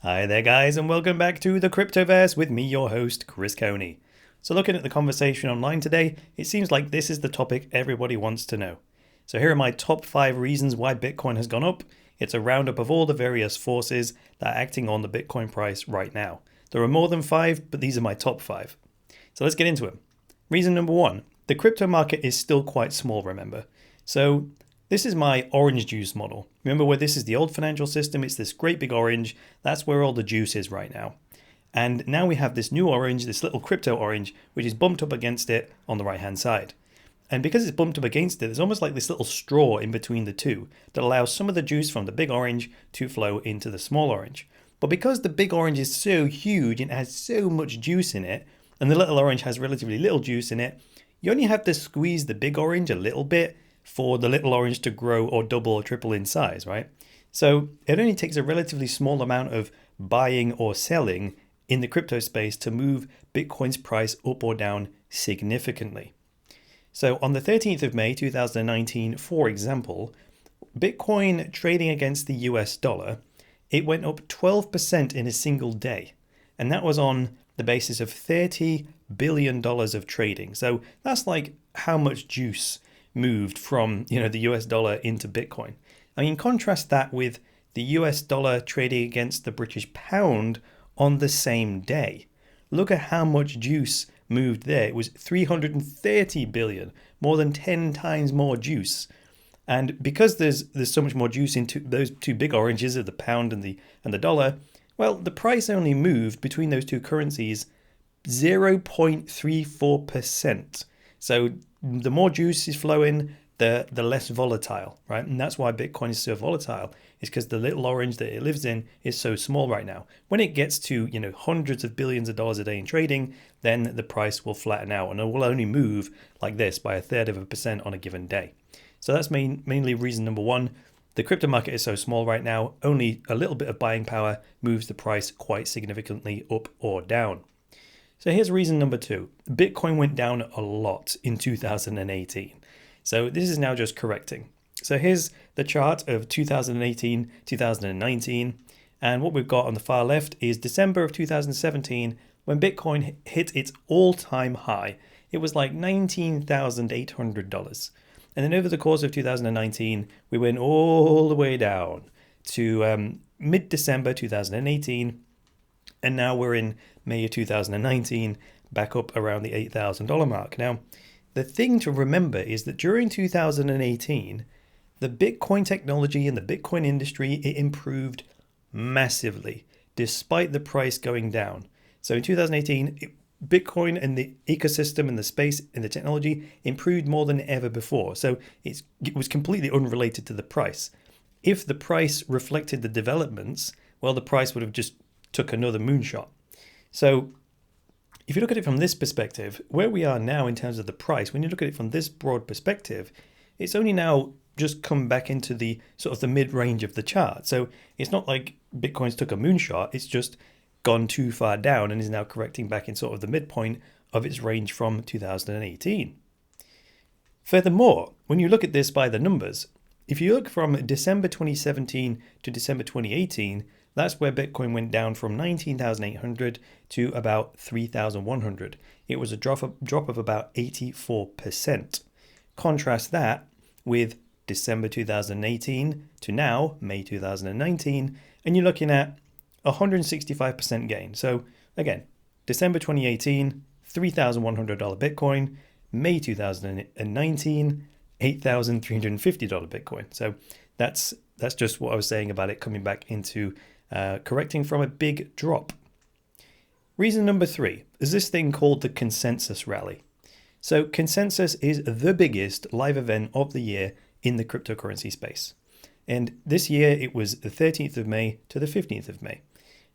Hi there, guys, and welcome back to the Cryptoverse with me, your host, Chris Coney. So, looking at the conversation online today, it seems like this is the topic everybody wants to know. So, here are my top 5 reasons why Bitcoin has gone up. It's a roundup of all the various forces that are acting on the Bitcoin price right now. There are more than 5, but these are my top 5. So, let's get into them. Reason number 1, the crypto market is still quite small, remember. So, this is my orange juice model. Remember where this is the old financial system, it's this great big orange, that's where all the juice is right now. And now we have this new orange, this little crypto orange, which is bumped up against it on the right hand side. And because it's bumped up against it, there's almost like this little straw in between the two that allows some of the juice from the big orange to flow into the small orange. But because the big orange is so huge and has so much juice in it, and the little orange has relatively little juice in it, you only have to squeeze the big orange a little bit for the little orange to grow or double or triple in size, right? So it only takes a relatively small amount of buying or selling in the crypto space to move Bitcoin's price up or down significantly. So on the 13th of May 2019, for example, Bitcoin trading against the US dollar, it went up 12% in a single day. And that was on the basis of $30 billion of trading. So that's like how much juice moved from the US dollar into Bitcoin. I mean, contrast that with the US dollar trading against the British pound on the same day. Look at how much juice moved there. It was 330 billion, more than 10 times more juice. And because there's so much more juice into those two big oranges of the pound and the dollar, well, the price only moved between those two currencies 0.34%. So the more juice is flowing, the less volatile, right? And that's why Bitcoin is so volatile, is because the little orange that it lives in is so small right now. When it gets to, hundreds of billions of dollars a day in trading, then the price will flatten out and it will only move like this by 1/3% on a given day. So that's mainly reason number 1. The crypto market is so small right now, only a little bit of buying power moves the price quite significantly up or down. So here's reason number 2. Bitcoin went down a lot in 2018. So this is now just correcting. So here's the chart of 2018, 2019. And what we've got on the far left is December of 2017 when Bitcoin hit its all-time high. It was like $19,800. And then over the course of 2019, we went all the way down to mid-December 2018. And now we're in May of 2019, back up around the $8,000 mark. Now, the thing to remember is that during 2018, the Bitcoin technology and the Bitcoin industry, it improved massively, despite the price going down. So in 2018, Bitcoin and the ecosystem and the space and the technology improved more than ever before. So it was completely unrelated to the price. If the price reflected the developments, well, the price would have just took another moonshot. So if you look at it from this perspective, where we are now in terms of the price, when you look at it from this broad perspective, it's only now just come back into the sort of the mid-range of the chart. So it's not like Bitcoin's took a moonshot, it's just gone too far down and is now correcting back in sort of the midpoint of its range from 2018. Furthermore, when you look at this by the numbers, if you look from December 2017 to December 2018, that's where Bitcoin went down from 19,800 to about 3,100. It was a drop of about 84%. Contrast that with December 2018 to now, May 2019, and you're looking at 165% gain. So again, December 2018, $3,100 Bitcoin, May 2019, $8,350 Bitcoin. So that's just what I was saying about it coming back into correcting from a big drop. Reason number 3 is this thing called the consensus rally. So consensus is the biggest live event of the year in the cryptocurrency space. And this year it was the 13th of May to the 15th of May.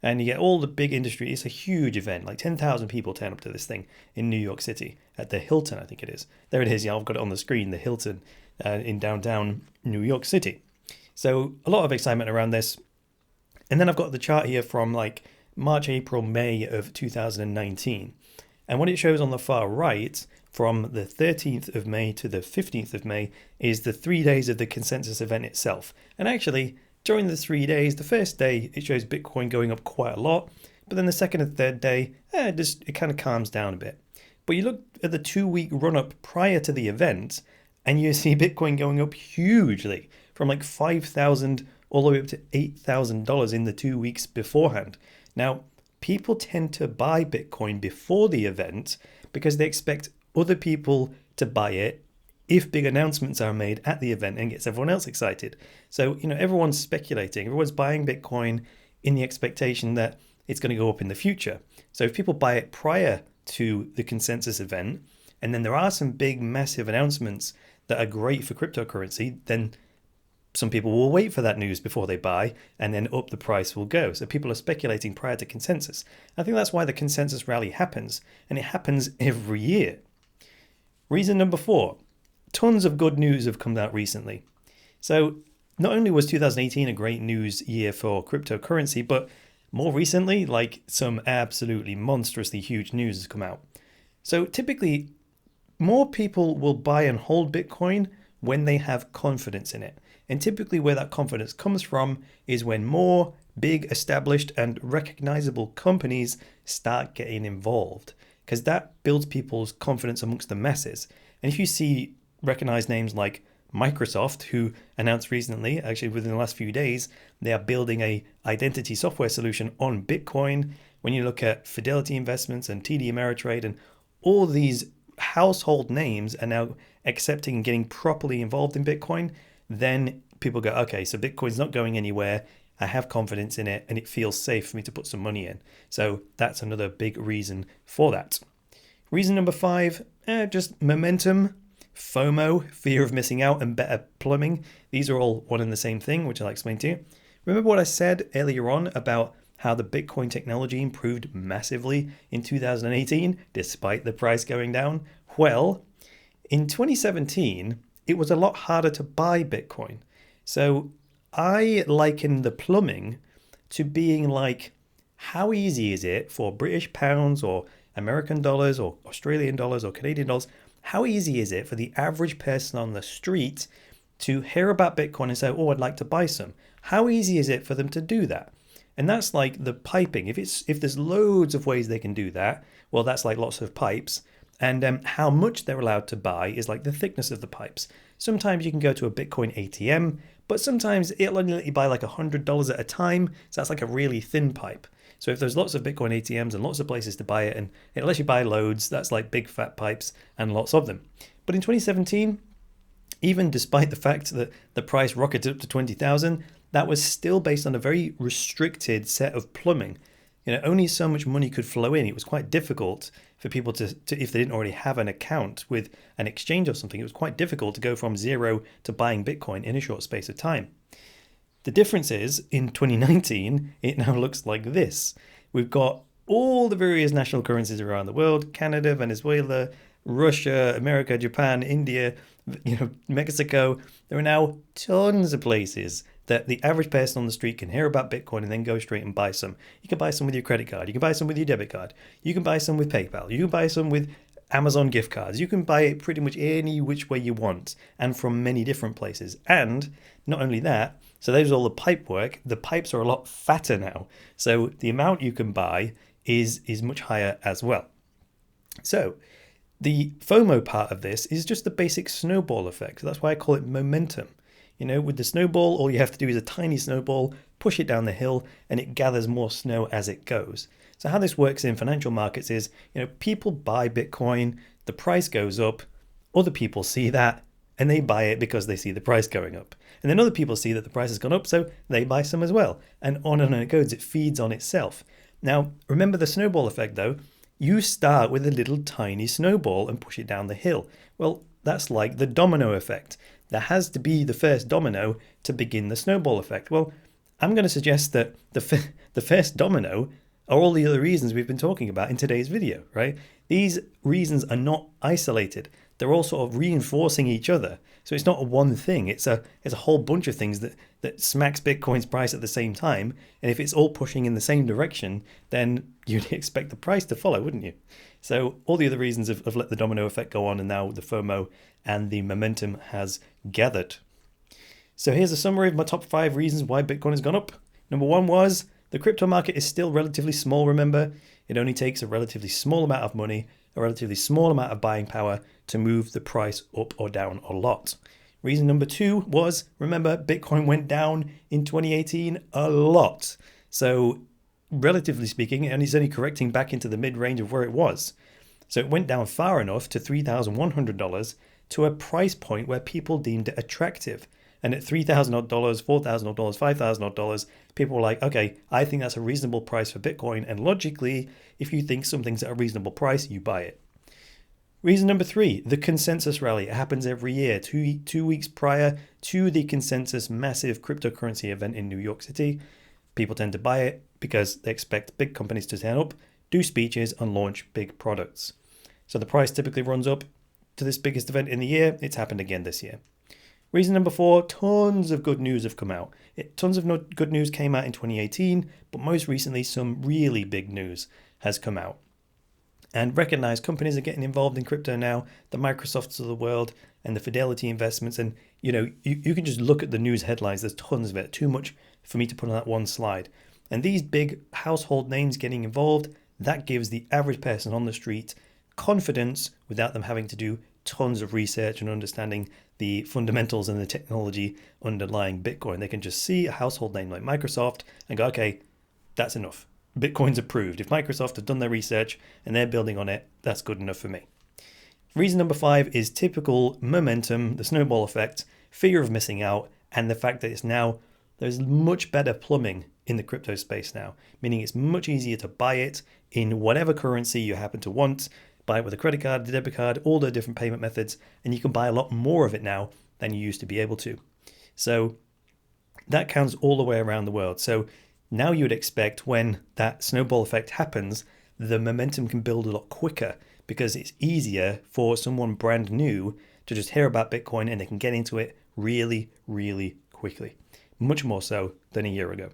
And you get all the big industry. It's a huge event, like 10,000 people turn up to this thing in New York City at the Hilton, I think it is. There it is, yeah, I've got it on the screen, the Hilton in downtown New York City. So a lot of excitement around this. And then I've got the chart here from like March, April, May of 2019. And what it shows on the far right from the 13th of May to the 15th of May is the 3 days of the consensus event itself. And actually, During the 3 days, the first day it shows Bitcoin going up quite a lot, but then the second and third day, it kind of calms down a bit. But you look at the 2 week run up prior to the event, and you see Bitcoin going up hugely from like 5,000 all the way up to $8,000 in the 2 weeks beforehand. Now, people tend to buy Bitcoin before the event because they expect other people to buy it if big announcements are made at the event and gets everyone else excited. So, everyone's speculating, everyone's buying Bitcoin in the expectation that it's going to go up in the future. So if people buy it prior to the consensus event, and then there are some big, massive announcements that are great for cryptocurrency, then some people will wait for that news before they buy, and then up the price will go. So people are speculating prior to consensus. I think that's why the consensus rally happens, and it happens every year. Reason number 4, tons of good news have come out recently. So not only was 2018 a great news year for cryptocurrency, but more recently, like some absolutely monstrously huge news has come out. So typically, more people will buy and hold Bitcoin when they have confidence in it. And typically where that confidence comes from is when more big, established and recognizable companies start getting involved, because that builds people's confidence amongst the masses. And if you see recognized names like Microsoft, who announced recently, actually within the last few days, they are building a identity software solution on Bitcoin. When you look at Fidelity Investments and TD Ameritrade and all these household names are now accepting and getting properly involved in Bitcoin, then people go, okay, so Bitcoin's not going anywhere. I have confidence in it and it feels safe for me to put some money in. So that's another big reason for that. Reason number 5, just momentum. FOMO, fear of missing out, and better plumbing. These are all one and the same thing, which I'll explain to you. Remember what I said earlier on about how the Bitcoin technology improved massively in 2018, despite the price going down? Well, in 2017, it was a lot harder to buy Bitcoin. So I liken the plumbing to being like, how easy is it for British pounds or American dollars or Australian dollars or Canadian dollars? How easy is it for the average person on the street to hear about Bitcoin and say, oh, I'd like to buy some? How easy is it for them to do that? And that's like the piping. If there's loads of ways they can do that, well, that's like lots of pipes. And how much they're allowed to buy is like the thickness of the pipes. Sometimes you can go to a Bitcoin ATM, but sometimes it'll only let you buy like $100 at a time. So that's like a really thin pipe. So if there's lots of Bitcoin ATMs and lots of places to buy it, and it lets you buy loads, that's like big fat pipes and lots of them. But in 2017, even despite the fact that the price rocketed up to 20,000, that was still based on a very restricted set of plumbing. Only so much money could flow in. It was quite difficult for people to if they didn't already have an account with an exchange or something, it was quite difficult to go from zero to buying Bitcoin in a short space of time. The difference is, in 2019, it now looks like this. We've got all the various national currencies around the world: Canada, Venezuela, Russia, America, Japan, India, Mexico. There are now tons of places that the average person on the street can hear about Bitcoin and then go straight and buy some. You can buy some with your credit card. You can buy some with your debit card. You can buy some with PayPal. You can buy some with Amazon gift cards. You can buy it pretty much any which way you want, and from many different places. And not only that, so there's all the pipe work. The pipes are a lot fatter now. So the amount you can buy is much higher as well. So the FOMO part of this is just the basic snowball effect. That's why I call it momentum. With the snowball, all you have to do is a tiny snowball, push it down the hill, and it gathers more snow as it goes. So how this works in financial markets is, people buy Bitcoin, the price goes up, other people see that, and they buy it because they see the price going up. And then other people see that the price has gone up, so they buy some as well. And on it goes. It feeds on itself. Now, remember the snowball effect, though. You start with a little tiny snowball and push it down the hill. Well, that's like the domino effect. There has to be the first domino to begin the snowball effect. Well, I'm going to suggest that the first domino are all the other reasons we've been talking about in today's video, right? These reasons are not isolated. They're all sort of reinforcing each other. So it's not one thing. It's a whole bunch of things that smacks Bitcoin's price at the same time. And if it's all pushing in the same direction, then you'd expect the price to follow, wouldn't you? So all the other reasons have let the domino effect go on, and now the FOMO and the momentum has gathered. So here's a summary of my top 5 reasons why Bitcoin has gone up. Number 1 was the crypto market is still relatively small, remember? It only takes a relatively small amount of money, a relatively small amount of buying power to move the price up or down a lot. Reason number 2 was, remember, Bitcoin went down in 2018 a lot. So relatively speaking, and it's only correcting back into the mid-range of where it was. So it went down far enough to $3,100 to a price point where people deemed it attractive. And at $3,000, $4,000, $5,000, people were like, okay, I think that's a reasonable price for Bitcoin. And logically, if you think something's at a reasonable price, you buy it. Reason number 3, the consensus rally. It happens every year, two weeks prior to the consensus massive cryptocurrency event in New York City. People tend to buy it because they expect big companies to turn up, do speeches, and launch big products. So the price typically runs up to this biggest event in the year. It's happened again this year. Reason number 4, tons of good news have come out. Tons of good news came out in 2018, but most recently some really big news has come out. And recognized companies are getting involved in crypto now, the Microsofts of the world and the Fidelity investments. And, you can just look at the news headlines. There's tons of it, too much for me to put on that one slide. And these big household names getting involved, that gives the average person on the street confidence without them having to do tons of research and understanding the fundamentals and the technology underlying Bitcoin. They can just see a household name like Microsoft and go, okay, that's enough. Bitcoin's approved. If Microsoft have done their research and they're building on it, that's good enough for me. Reason number 5 is typical momentum, the snowball effect, fear of missing out, and the fact that there's much better plumbing in the crypto space now, meaning it's much easier to buy it in whatever currency you happen to want, buy it with a credit card, a debit card, all the different payment methods, and you can buy a lot more of it now than you used to be able to. So that counts all the way around the world. So now you would expect when that snowball effect happens, the momentum can build a lot quicker because it's easier for someone brand new to just hear about Bitcoin and they can get into it really, really quickly. Much more so than a year ago.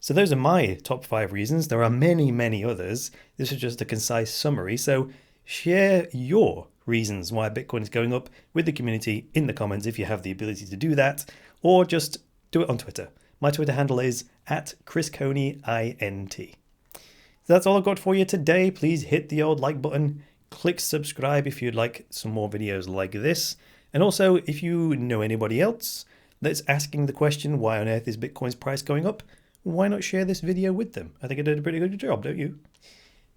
So those are my top 5 reasons. There are many, many others. This is just a concise summary. So share your reasons why Bitcoin is going up with the community in the comments if you have the ability to do that, or just do it on Twitter. My Twitter handle is @ChrisConeyINT. So that's all I've got for you today. Please hit the old like button. Click subscribe if you'd like some more videos like this. And also, if you know anybody else that's asking the question, why on earth is Bitcoin's price going up? Why not share this video with them? I think I did a pretty good job, don't you?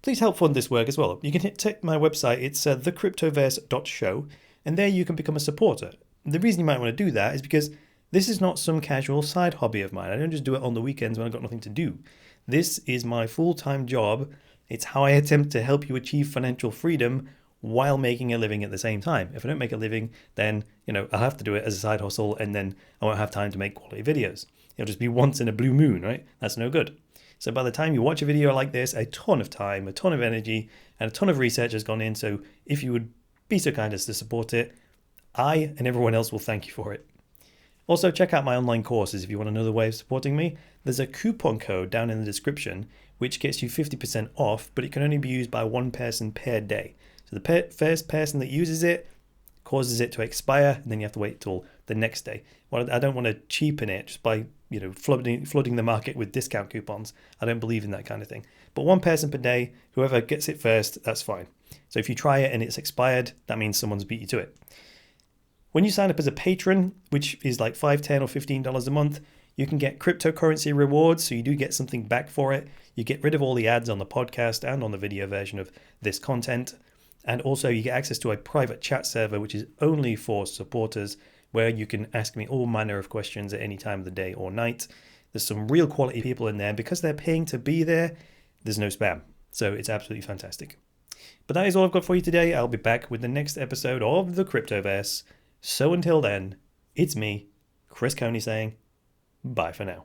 Please help fund this work as well. You can hit my website. It's thecryptoverse.show, and there you can become a supporter. The reason you might want to do that is because this is not some casual side hobby of mine. I don't just do it on the weekends when I've got nothing to do. This is my full-time job. It's how I attempt to help you achieve financial freedom while making a living at the same time. If I don't make a living, then I'll have to do it as a side hustle, and then I won't have time to make quality videos. It'll just be once in a blue moon, right? That's no good. So by the time you watch a video like this, a ton of time, a ton of energy, and a ton of research has gone in. So if you would be so kind as to support it, I and everyone else will thank you for it. Also, check out my online courses if you want another way of supporting me. There's a coupon code down in the description which gets you 50% off, but it can only be used by one person per day. So the first person that uses it causes it to expire, and then you have to wait till the next day. Well, I don't want to cheapen it just by flooding the market with discount coupons. I don't believe in that kind of thing. But one person per day, whoever gets it first, that's fine. So if you try it and it's expired, that means someone's beat you to it. When you sign up as a patron, which is like $5, $10, or $15 a month, you can get cryptocurrency rewards, so you do get something back for it. You get rid of all the ads on the podcast and on the video version of this content. And also you get access to a private chat server, which is only for supporters, where you can ask me all manner of questions at any time of the day or night. There's some real quality people in there. Because they're paying to be there, there's no spam. So it's absolutely fantastic. But that is all I've got for you today. I'll be back with the next episode of the Cryptoverse. So until then, it's me, Chris Coney, saying bye for now.